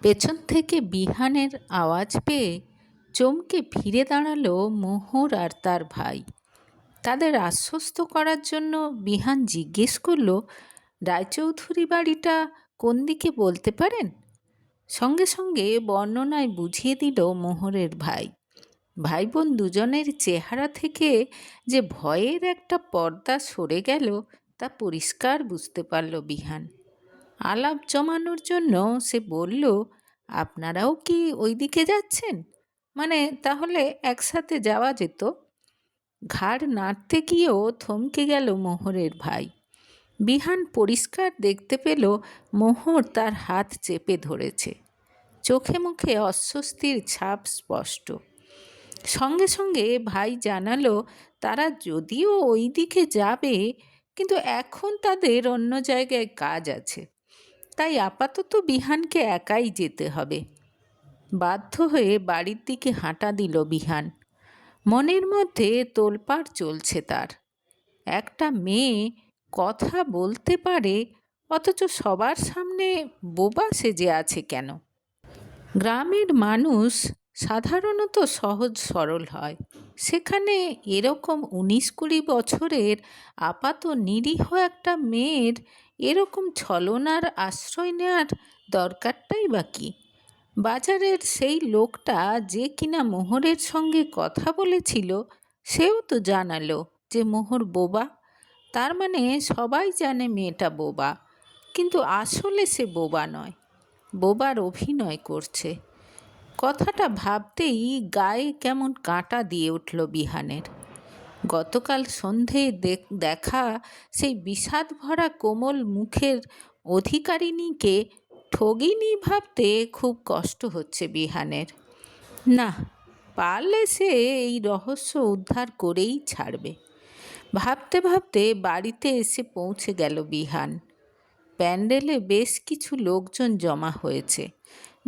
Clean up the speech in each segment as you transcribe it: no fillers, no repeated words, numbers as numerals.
পেছন থেকে বিহানের আওয়াজ পেয়ে চমকে ফিরে দাঁড়ালো মোহর আর তার ভাই। তাদের আশ্বস্ত করার জন্য বিহান জিজ্ঞেস করল, রায়চৌধুরী বাড়িটা কোন দিকে বলতে পারেন? সঙ্গে সঙ্গে বর্ণনায় বুঝিয়ে দিল মোহরের ভাই। ভাই বোন দুজনের চেহারা থেকে যে ভয়ের একটা পর্দা সরে গেল তা পরিষ্কার বুঝতে পারল বিহান। আলাপ জমানোর জন্য সে বলল, আপনারাও কি ওই দিকে যাচ্ছেন? মানে তাহলে একসাথে যাওয়া যেত। ঘাড় নাড়তে গিয়েও থমকে গেল মোহরের ভাই। বিহান পরিষ্কার দেখতে পেল মোহর তার হাত চেপে ধরেছে। চোখে মুখে অস্বস্তির ছাপ স্পষ্ট। সঙ্গে সঙ্গে ভাই জানালো, তারা যদিও ওই দিকে যাবে, কিন্তু এখন তাদের অন্য জায়গায় কাজ আছে, তাই আপাতত বিহানকে একাই যেতে হবে। বাধ্য হয়ে বাড়ির দিকে হাঁটা দিল বিহান। মনের মধ্যে তোলপাড় চলছে তার। একটা মেয়ে কথা বলতে পারে, অথচ সবার সামনে বোবা সেজে আছে কেন? গ্রামের মানুষ সাধারণত সহজ সরল হয়, সেখানে এরকম 19-20 বছরের আপাত নিরীহ একটা মেয়ের এরকম ছলনার আশ্রয় নেওয়ার দরকারটাই বা কী? বাজারের সেই লোকটা যে কিনা মোহরের সঙ্গে কথা বলেছিল, সেও তো জানালো যে মোহর বোবা। তার মানে সবাই জানে মেয়েটা বোবা, কিন্তু আসলে সে বোবা নয়, বোবার অভিনয় করছে। কথাটা ভাবতেই গায়ে কেমন কাঁটা দিয়ে উঠল বিহানের। গতকাল সন্ধেয় দেখা সেই বিষাদ ভরা কোমল মুখের অধিকারিণীকে ঠগিনি ভাবতে খুব কষ্ট হচ্ছে বিহানের। না, পারলে সে এই রহস্য উদ্ধার করেই ছাড়বে। ভাবতে ভাবতে বাড়িতে এসে পৌঁছে গেল বিহান। প্যান্ডেলে বেশ কিছু লোকজন জমা হয়েছে।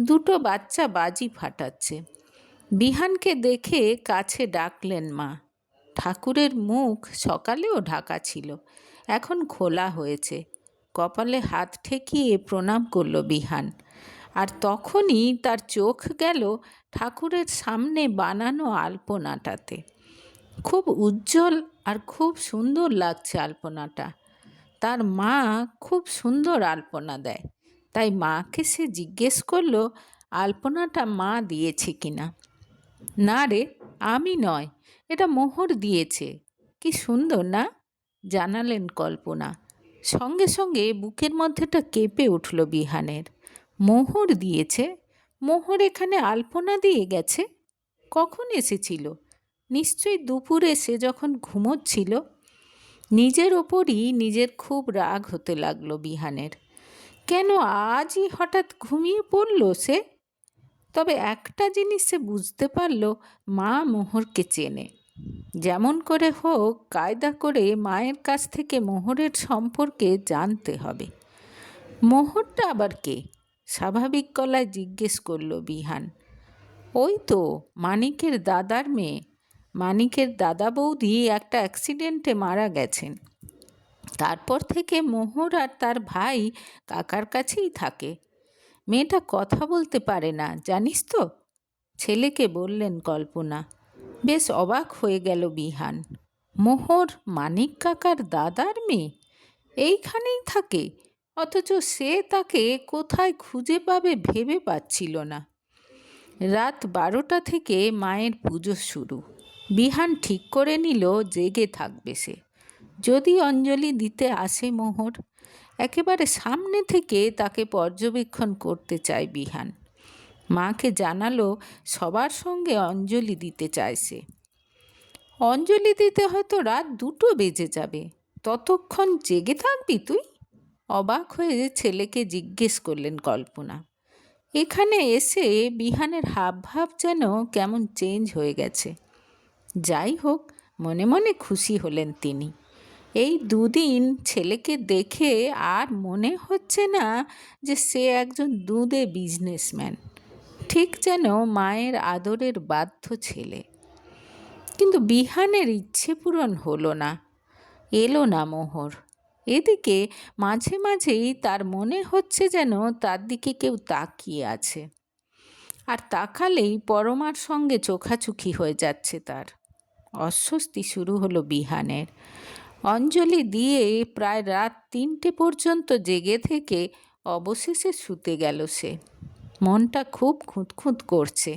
দুটো বাচ্চা বাজি ফাটাচ্ছে। বিহানকে দেখে কাছে ডাকলেন মা। ঠাকুরের মুখ সকালেও ঢাকা ছিল, এখন খোলা হয়েছে। কপালে হাত ঠেকিয়ে প্রণাম করল বিহান। আর তখনই তার চোখ গেল ঠাকুরের সামনে বানানো আলপনাটাতে। খুব উজ্জ্বল আর খুব সুন্দর লাগছে আলপনাটা। তার মা খুব সুন্দর আলপনা দেয়, তাই মাকে সে জিজ্ঞেস করল, আলপনাটা মা দিয়েছে কিনা। না রে, আমি নয়, এটা মোহর দিয়েছে। কি সুন্দর না, জানালেন কল্পনা। সঙ্গে সঙ্গে বুকের মধ্যেটা কেঁপে উঠল বিহানের। মোহর দিয়েছে? মোহর এখানে আলপনা দিয়ে গেছে? কখন এসেছিল? নিশ্চয়ই দুপুরে সে যখন ঘুমোচ্ছিল। নিজের ওপরই নিজের খুব রাগ হতে লাগলো বিহানের। কেন আজই হঠাৎ ঘুমিয়ে পড়ল সে? তবে একটা জিনিস সে বুঝতে পারল, মা মোহরকে চেনে। যেমন করে হোক কায়দা করে মায়ের কাছ থেকে মোহরের সম্পর্কে জানতে হবে। মোহরটা আবার কে? স্বাভাবিক গলায় জিজ্ঞেস করল বিহান। ওই তো মানিকের দাদার মেয়ে। মানিকের দাদা বৌদি একটা অ্যাক্সিডেন্টে মারা গেছেন। তারপর থেকে মোহর আর তার ভাই কাকার কাছেই থাকে। মেয়েটা কথা বলতে পারে না, জানিস তো? ছেলেকে বললেন কল্পনা। বেশ অবাক হয়ে গেল বিহান। মোহর মানিক কাকার দাদার মেয়ে, এইখানেই থাকে, অথচ সে তাকে কোথায় খুঁজে পাবে ভেবে পাচ্ছিল না। রাত 12টা থেকে মায়ের পুজো শুরু। বিহান ঠিক করে নিল জেগে থাকবে সে। যদি অঞ্জলি দিতে আসে মোহর, একেবারে সামনে থেকে তাকে পর্যবেক্ষণ করতে চায় বিহান। মাকে জানালো সবার সঙ্গে অঞ্জলি দিতে চায় সে। অঞ্জলি দিতে হয়তো রাত 2টো বেজে যাবে, ততক্ষণ জেগে থাকবি তুই? অবাক হয়ে ছেলেকে জিজ্ঞেস করলেন কল্পনা। এখানে এসে বিহানের হাবভাব যেন কেমন চেঞ্জ হয়ে গেছে। যাই হোক, মনে মনে খুশি হলেন তিনি। এই 2 দিন ছেলেকে দেখে আর মনে হচ্ছে না যে সে একজন দুধে বিজনেসম্যান, ঠিক যেন মায়ের আদরের বাধ্য ছেলে। কিন্তু বিহানের ইচ্ছে পূরণ হলো না। এলো না মোহর। এদিকে মাঝে মাঝেই তার মনে হচ্ছে যেন তার দিকে কেউ তাকিয়ে আছে, আর তাকালেই পরমার সঙ্গে চোখাচোখি হয়ে যাচ্ছে তার। অস্বস্তি শুরু হলো বিহানের। অঞ্জলি দিয়ে প্রায় রাত 3টে পর্যন্ত জেগে থেকে অবশেষে শুতে গেল সে। মনটা খুব খুঁতখুঁত করছে।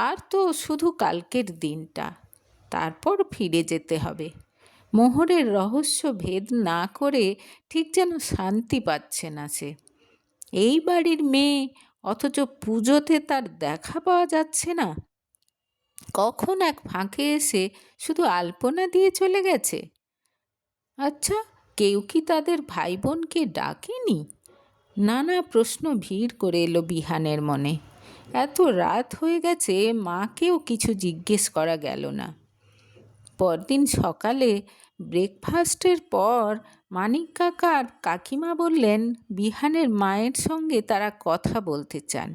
আর তো শুধু কালকের দিনটা, তারপর ফিরে যেতে হবে। মোহরের রহস্য ভেদ না করে ঠিক যেন শান্তি পাচ্ছে না সে। এই বাড়ির মেয়ে, অথচ পুজোতে তার দেখা পাওয়া যাচ্ছে না। কখন এক ফাঁকে এসে শুধু আলপনা দিয়ে চলে গেছে। আচ্ছা, কেউ কি তাদের ভাই বোনকে ডাকেনি? নানা প্রশ্ন ভিড় করে এলো বিহানের মনে। এত রাত হয়ে গেছে, মাকেও কিছু জিজ্ঞেস করা গেল না। পরদিন সকালে ব্রেকফাস্টের পর মানিক কাকা আর কাকিমা বললেন বিহানের মায়ের সঙ্গে তারা কথা বলতে চান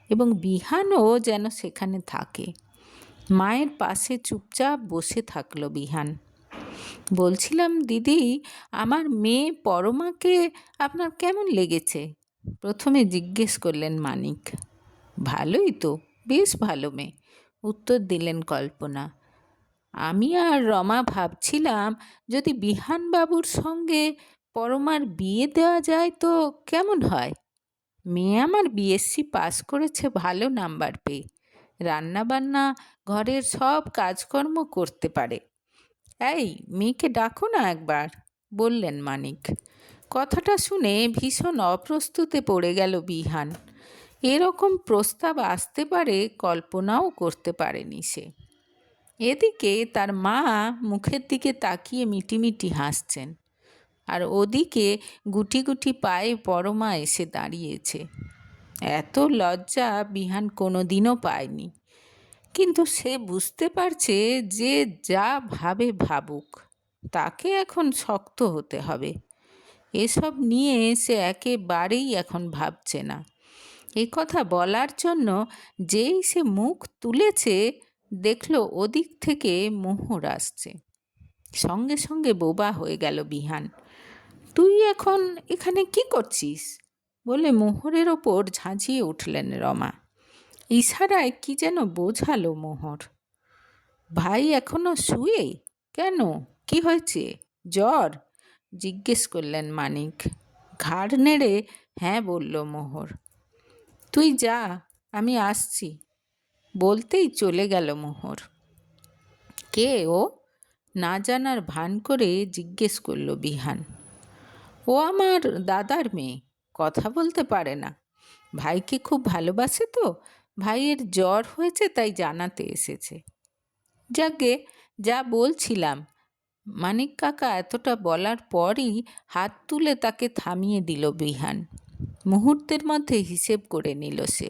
এবং বিহানও যেন সেখানে থাকে। মায়ের পাশে চুপচাপ বসে থাকলো বিহান। বলছিলাম দিদি, আমার মেয়ে পরমাকে আপনার কেমন লেগেছে? প্রথমে জিজ্ঞেস করলেন মানিক। ভালোই তো, বেশ ভালো মেয়ে, উত্তর দিলেন কল্পনা। আমি আর রমা ভাবছিলাম যদি বিহানবাবুর সঙ্গে পরমার বিয়ে দেওয়া যায় তো কেমন হয়। মেয়ে আমার বিএসসি পাস করেছে ভালো নাম্বার পেয়ে, রান্নাবান্না, ঘরের সব কাজকর্ম করতে পারে। এই মেয়েকে ডাকো না একবার, বললেন মানিক। কথাটা শুনে ভীষণ অপ্রস্তুতে পড়ে গেল বিহান। এরকম প্রস্তাব আসতে পারে কল্পনাও করতে পারেনি সে। এদিকে তার মা মুখের দিকে তাকিয়ে মিটিমিটি হাসছেন, আর ওদিকে গুটি গুটি পায়ে পরমা এসে দাঁড়িয়েছে। এত লজ্জা বিহান কোনো দিনও পায়নি, কিন্তু সে বুঝতে পারছে যে যা ভাবে ভাবুক, তাকে এখন শক্ত হতে হবে। এসব নিয়ে সে একেবারেই এখন ভাবছে না। এ কথা বলার জন্য যেই সে মুখ তুলেছে, দেখল ওদিক থেকে মোহর আসছে। সঙ্গে সঙ্গে বোবা হয়ে গেল বিহান। তুই এখন এখানে কি করছিস? বলে মোহরের ওপর ঝাঁঝিয়ে উঠলেন রমা। ইশারায় কি যেন বোঝালো মোহর। ভাই এখনো শুয়ে? কেন, কি হয়েছে? জ্বর? জিজ্ঞেস করলেন মানিক। ঘাড় নেড়ে হ্যাঁ বলল মোহর। তুই যা, আমি আসছি, বলতেই চলে গেল মোহর। কে ও? না জানার ভান করে জিজ্ঞেস করল বিহান। ও আমার দাদার মেয়ে, কথা বলতে পারে না, ভাইকে খুব ভালোবাসে তো, ভাইয়ের জ্বর হয়েছে তাই জানাতে এসেছে। যাকে যা বলছিলাম। মানিক কাকা এতটা বলার পরই হাত তুলে তাকে থামিয়ে দিল বিহান। মুহূর্তের মধ্যে হিসেব করে নিল সে।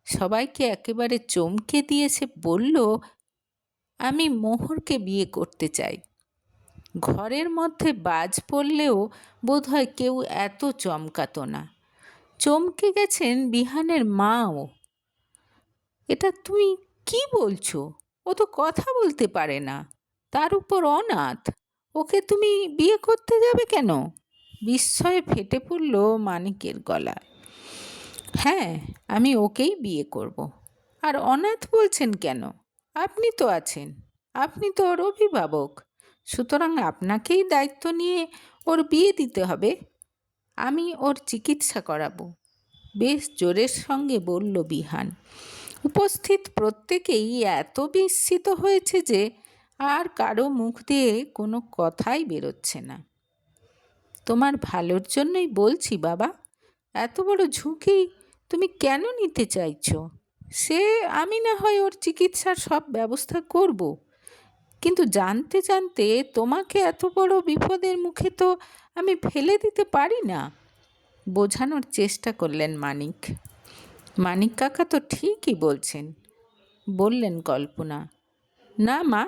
সবাইকে একেবারে চমকে দিয়ে সে বলল, আমি মোহরকে বিয়ে করতে চাই। ঘরের মধ্যে বাজ পড়লেও বোধহয় কেউ এত চমকাতো না। চমকে গেছেন বিহানের মাও। এটা তুমি কি বলছো? ও তো কথা বলতে পারে না, তার উপর অনাথ, ওকে তুমি বিয়ে করতে যাবে কেন? বিস্ময়ে ফেটে পড়ল মানিকের গলায়। হ্যাঁ, আমি ওকেই বিয়ে করব। আর অনাথ বলছেন কেন? আপনি তো আছেন, আপনি তো ওর অভিভাবক, সুতরাং আপনাকেই দায়িত্ব নিয়ে ওর বিয়ে দিতে হবে। আমি ওর চিকিৎসা করাবো, বেশ জোরের সঙ্গে বলল বিহান। উপস্থিত প্রত্যেকেই এত বিস্মিত হয়েছে যে আর কারো মুখ দিয়ে কোনো কথাই বেরোচ্ছে না। তোমার ভালোর জন্যই বলছি বাবা, এত বড় ঝুঁকি তুমি কেন নিতে চাইছো? সে আমি না হয় ওর চিকিৎসার সব ব্যবস্থা করব, কিন্তু জানতে জানতে তোমাকে এত বড় বিপদের মুখে তো আমি ফেলে দিতে পারি না, বোঝানোর চেষ্টা করলেন মানিক। মানিক কাকা তো ঠিকই বলছেন, বললেন কল্পনা। না মা,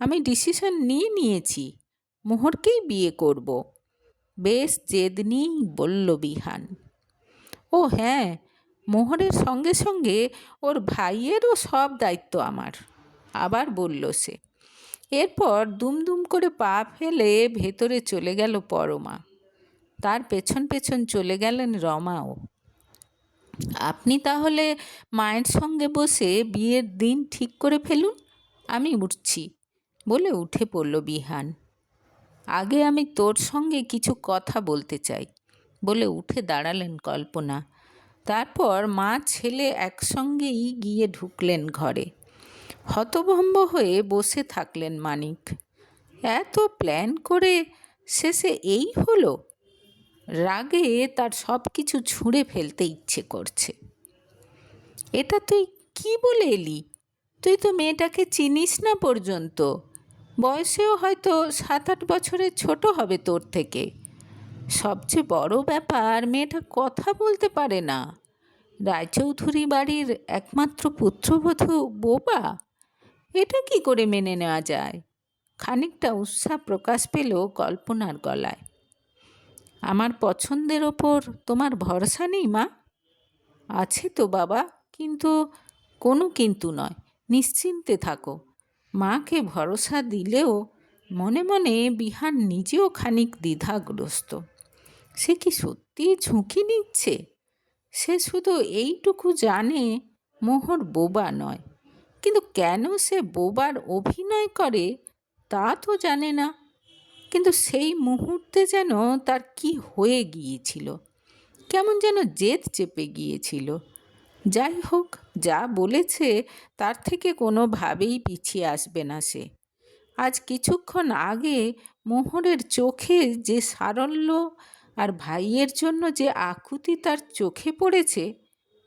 আমি ডিসিশন নিয়েছি, মোহরকেই বিয়ে করব, বেশ জেদ নিয়েই বলল বিহান। ও হ্যাঁ, মোহরের সঙ্গে সঙ্গে ওর ভাইয়েরও সব দায়িত্ব আমার, আবার বলল সে। এরপর দুমদুম করে পা ফেলে ভেতরে চলে গেল পরমা। তার পেছন পেছন চলে গেলেন রমাও। আপনি তাহলে মায়ের সঙ্গে বসে বিয়ের দিন ঠিক করে ফেলুন, আমি উঠছি বলে উঠে পড়ল বিহান। আগে আমি তোর সঙ্গে কিছু কথা বলতে চাই বলে উঠে দাঁড়ালেন কল্পনা। তারপর মা ছেলে একসঙ্গেই গিয়ে ঢুকলেন ঘরে। হতভম্ব হয়ে বসে থাকলেন মানিক। এত প্ল্যান করে শেষে এই হলো? রাগে তার সব কিছু ছুঁড়ে ফেলতে ইচ্ছে করছে। এটা তুই কি বলে এলি? তুই তো মেয়েটাকে চিনিস না পর্যন্ত। বয়সেও হয়তো 7-8 বছরের ছোট হবে তোর থেকে। সবচেয়ে বড় ব্যাপার, মেয়েটা কথা বলতে পারে না। রায়চৌধুরী বাড়ির একমাত্র পুত্রবধূ বোবা। এটা কি করে মেনে নেওয়া যায়? খানিকটা উৎসাহ প্রকাশ পেল কল্পনার গলায়। আমার পছন্দের ওপর তোমার ভরসা নেই মা? আছে তো বাবা, কিন্তু কোনো কিন্তু নয়, নিশ্চিন্তে থাকো। মাকে ভরসা দিলেও মনে মনে বিহান নিজেও খানিক দ্বিধাগ্রস্ত। সে কি সত্যি ঝুঁকি নিচ্ছে? সে শুধু এইটুকু জানে মোহর বোবা নয়, কিন্তু কেন সে বোবার অভিনয় করে তা তো জানে না। কিন্তু সেই মুহূর্তে যেন তার কি হয়ে গিয়েছিল, কেমন যেন জেদ চেপে গিয়েছিল। যাই হোক, যা বলেছে তার থেকে কোনোভাবেই পিছিয়ে আসবে না সে। আজ কিছুক্ষণ আগে মোহরের চোখে যে সারল্য আর ভাইয়ের জন্য যে আকুতি তার চোখে পড়েছে,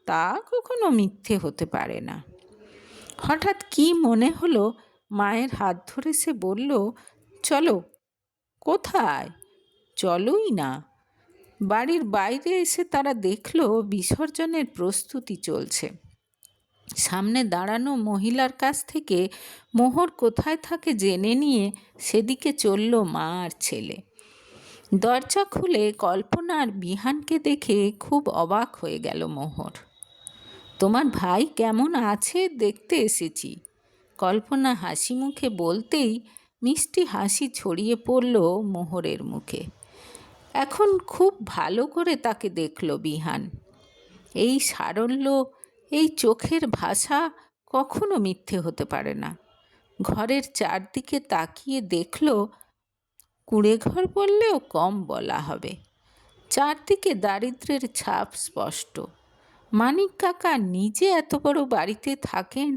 তা কখনো মিথ্যে হতে পারে না। হঠাৎ কি মনে হলো, মায়ের হাত ধরে সে বলল, চলো। কোথায়? চলোই না। বাড়ির বাইরে এসে তারা দেখল বিসর্জনের প্রস্তুতি চলছে। সামনে দাঁড়ানো মহিলার কাছ থেকে মোহর কোথায় থাকে জেনে নিয়ে সেদিকে চলল মা আর ছেলে। দরজা খুলে কল্পনা আর বিহানকে দেখে খুব অবাক হয়ে গেল মোহর। তোমার ভাই কেমন আছে দেখতে এসেছি, কল্পনা হাসি মুখে বলতেই মিষ্টি হাসি ছড়িয়ে পড়ল মোহরের মুখে। এখন খুব ভালো করে তাকে দেখল বিহান। এই সারল্য, এই চোখের ভাষা কখনো মিথ্যে হতে পারে না। ঘরের চারদিকে তাকিয়ে দেখল, কুঁড়েঘর বললেও কম বলা হবে। চারদিকে দারিদ্র্যের ছাপ স্পষ্ট। মানিক কাকা নিজে এত বড় বাড়িতে থাকেন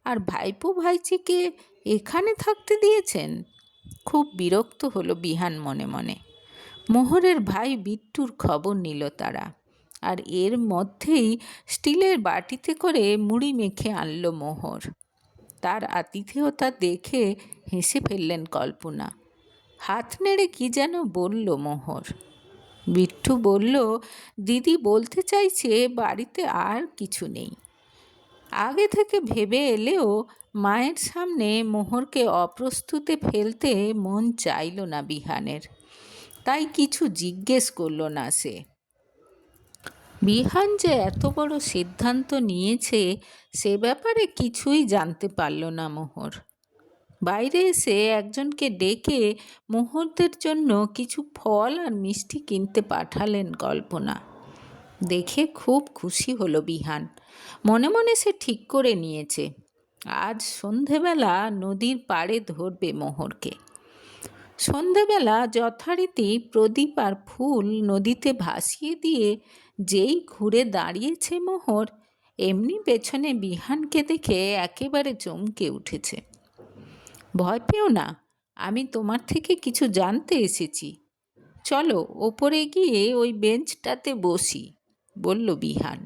আর ভাইপো ভাইচিকে এখানে থাকতে দিয়েছেন। খুব বিরক্ত হলো বিহান মনে মনে। মোহরের ভাই বিট্টুর খবর নিল তারা, আর এর মধ্যেই স্টিলের বাটিতে করে মুড়ি মেখে আনলো মোহর। তার আতিথেয়তা দেখে হেসে ফেললেন কল্পনা। হাত নেড়ে কি যেন বলল মোহর। বিট্টু বলল, দিদি বলতে চাইছে বাড়িতে আর কিছু নেই। আগে থেকে ভেবে এলেও মায়ের সামনে মোহরকে অপ্রস্তুতে ফেলতে মন চাইল না বিহানের, তাই কিছু জিজ্ঞেস করল না সে। বিহান যে এত বড় সিদ্ধান্ত নিয়েছে সে ব্যাপারে কিছুই জানতে পারল না মোহর। বাইরে এসে একজনকে ডেকে মোহরদের জন্য কিছু ফল আর মিষ্টি কিনতে পাঠালেন কল্পনা। দেখে খুব খুশি হলো বিহান। মনে মনে সে ঠিক করে নিয়েছে, আজ সন্ধেবেলা নদীর পাড়ে ধরবে মোহরকে। সন্ধেবেলা যথারীতি প্রদীপ আর ফুল নদীতে ভাসিয়ে দিয়ে যেই ঘুরে দাঁড়িয়েছে মোহর, এমনি পেছনে বিহানকে দেখে একেবারে চমকে উঠেছে। ভয় পেও না, আমি তোমার থেকে কিছু জানতে এসেছি। চলো ওপরে গিয়ে ওই বেঞ্চটাতে বসি, বলল বিহান।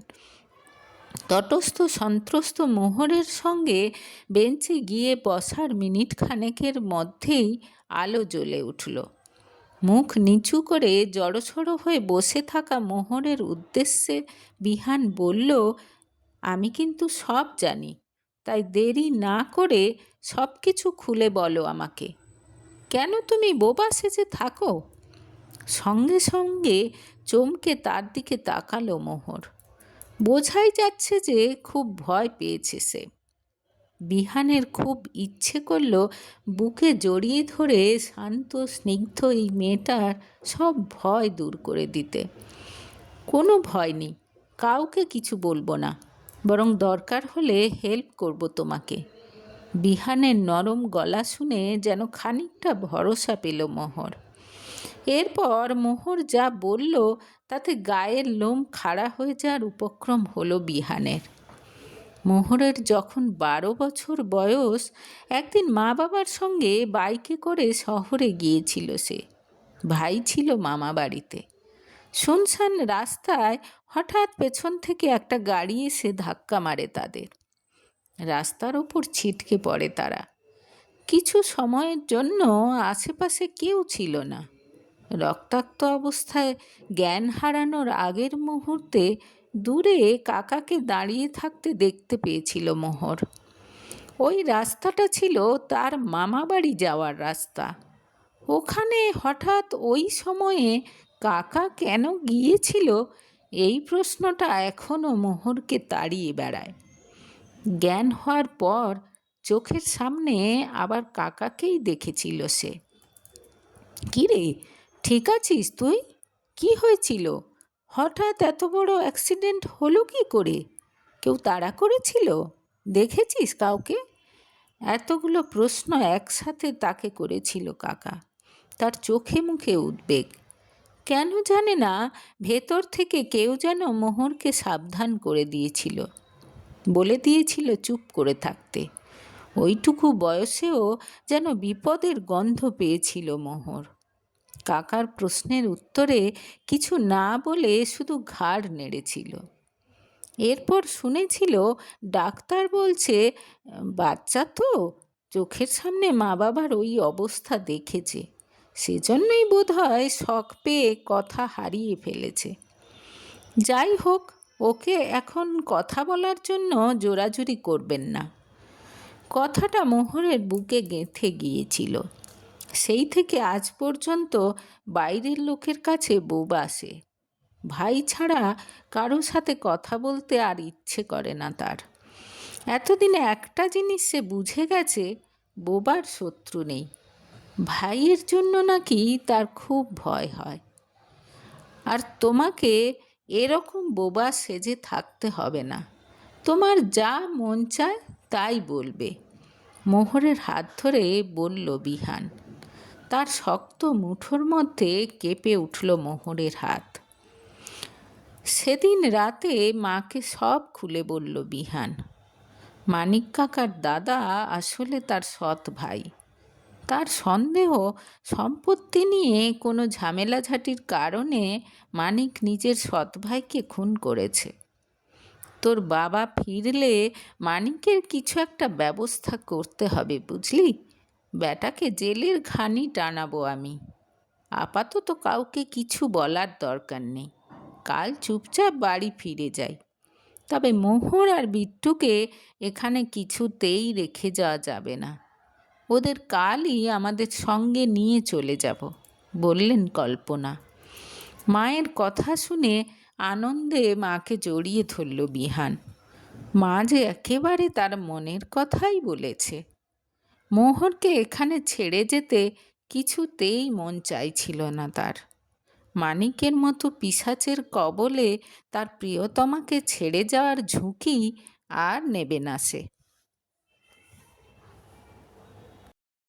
তটস্থ সন্ত্রস্ত মোহরের সঙ্গে বেঞ্চে গিয়ে বসার মিনিট খানেকের মধ্যেই আলো জ্বলে উঠল। মুখ নিচু করে জড়সড় হয়ে বসে থাকা মোহরের উদ্দেশ্যে বিহান বলল, আমি কিন্তু সব জানি, তাই দেরি না করে সব কিছু খুলে বলো আমাকে। কেন তুমি বোবা সেজে থাকো? সঙ্গে সঙ্গে চমকে তার দিকে তাকালো মোহর। বোঝাই যাচ্ছে যে খুব ভয় পেয়েছে সে। বিহানের খুব ইচ্ছে করল বুকে জড়িয়ে ধরে শান্ত স্নিগ্ধ এই মেয়েটার সব ভয় দূর করে দিতে। কোনো ভয় নেই, কাউকে কিছু বলবো না, বরং দরকার হলে হেল্প করব তোমাকে। বিহানের নরম গলা শুনে যেন খানিকটা ভরসা পেল মোহর। এরপর মোহর যা বলল তাতে গায়ের লোম খাড়া হয়ে যাওয়ার উপক্রম হলো বিহানের। মোহরের যখন 12 বছর বয়স, একদিন মা বাবার সঙ্গে বাইকে করে শহরে গিয়েছিল সে। ভাই ছিল মামা বাড়িতে। শুনশান রাস্তায় হঠাৎ পেছন থেকে একটা গাড়ি এসে ধাক্কা মারে তাদের। রাস্তার ওপর ছিটকে পড়ে তারা। কিছু সময়ের জন্য আশেপাশে কেউ ছিল না। রক্তাক্ত অবস্থায় জ্ঞান হারানোর আগের মুহূর্তে দূরে কাকাকে দাঁড়িয়ে থাকতে দেখতে পেয়েছিল মোহর। ওই রাস্তাটা ছিল তার মামা বাড়ি যাওয়ার রাস্তা। ওখানে হঠাৎ ওই সময়ে কাকা কেন গিয়েছিল, এই প্রশ্নটা এখনও মোহরকে তাড়িয়ে বেড়ায়। জ্ঞান হওয়ার পর চোখের সামনে আবার কাকাকেই দেখেছিল সে। কী রে, ঠিক আছিস তুই? কি হয়েছিল? হঠাৎ এত বড় অ্যাক্সিডেন্ট হলো কি করে? কেউ তাড়া করেছিল? দেখেছিস কাউকে? এতগুলো প্রশ্ন একসাথে তাকে করেছিল কাকা। তার চোখে মুখে উদ্বেগ। কেন জানে না, ভেতর থেকে কেউ যেন মোহরকে সাবধান করে দিয়েছিল, বলে দিয়েছিল চুপ করে থাকতে। ওইটুকু বয়সেও যেন বিপদের গন্ধ পেয়েছিল মোহর। কাকার প্রশ্নের উত্তরে কিছু না বলে শুধু ঘাড় নেড়েছিল। এরপর শুনেছিল ডাক্তার বলছে বাচ্চা তো, চোখের সামনে মা বাবার ওই অবস্থা দেখেছে, সেজন্যই বোধহয় শক পেয়ে কথা হারিয়ে ফেলেছে। যাই হোক, ওকে এখন কথা বলার জন্য জোরাজুরি করবেন না। কথাটা মোহরের বুকে গেঁথে গিয়েছিল। সেই থেকে আজ পর্যন্ত বাইরের লোকের কাছে বোবা সে। ভাই ছাড়া কারো সাথে কথা বলতে আর ইচ্ছে করে না তার। এতদিনে একটা জিনিস সে বুঝে গেছে, বোবার শত্রু নেই। ভাইয়ের জন্য নাকি তার খুব ভয় হয়। আর তোমাকে এরকম বোবা সেজে থাকতে হবে না। তোমার যা মন চায় তাই বলবে। মোহরের হাত ধরে বলল বিহান। তার শক্ত মুঠোর মধ্যে কেঁপে উঠল মোহরের হাত। সেদিন রাতে মাকে সব খুলে বলল বিহান। মানিক কাকার দাদা আসলে তার সৎ ভাই। তার সন্দেহ, সম্পত্তি নিয়ে কোনো ঝামেলাঝাটির কারণে মানিক নিজের সৎ ভাইকে খুন করেছে। তোর বাবা ফিরলে মানিকের কিছু একটা ব্যবস্থা করতে হবে, বুঝলি? ব্যাটাকে জেলের ঘানি টানাবো আমি। আপাতত কাউকে কিছু বলার দরকার নেই। কাল চুপচাপ বাড়ি ফিরে যাই। তবে মোহর আর বিট্টুকে এখানে কিছুতেই রেখে যাওয়া যাবে না। ওদের কালই আমাদের সঙ্গে নিয়ে চলে যাব, বললেন কল্পনা। মায়ের কথা শুনে আনন্দে মাকে জড়িয়ে ধরল বিহান। মা যে একেবারে তার মনের কথাই বলেছে। মোহরকে এখানে ছেড়ে যেতে কিছুতেই মন চাইছিল না তার। মানিকের মতো পিশাচের কবলে তার প্রিয়তমাকে ছেড়ে যাওয়ার ঝুঁকি আর নেবে না সে।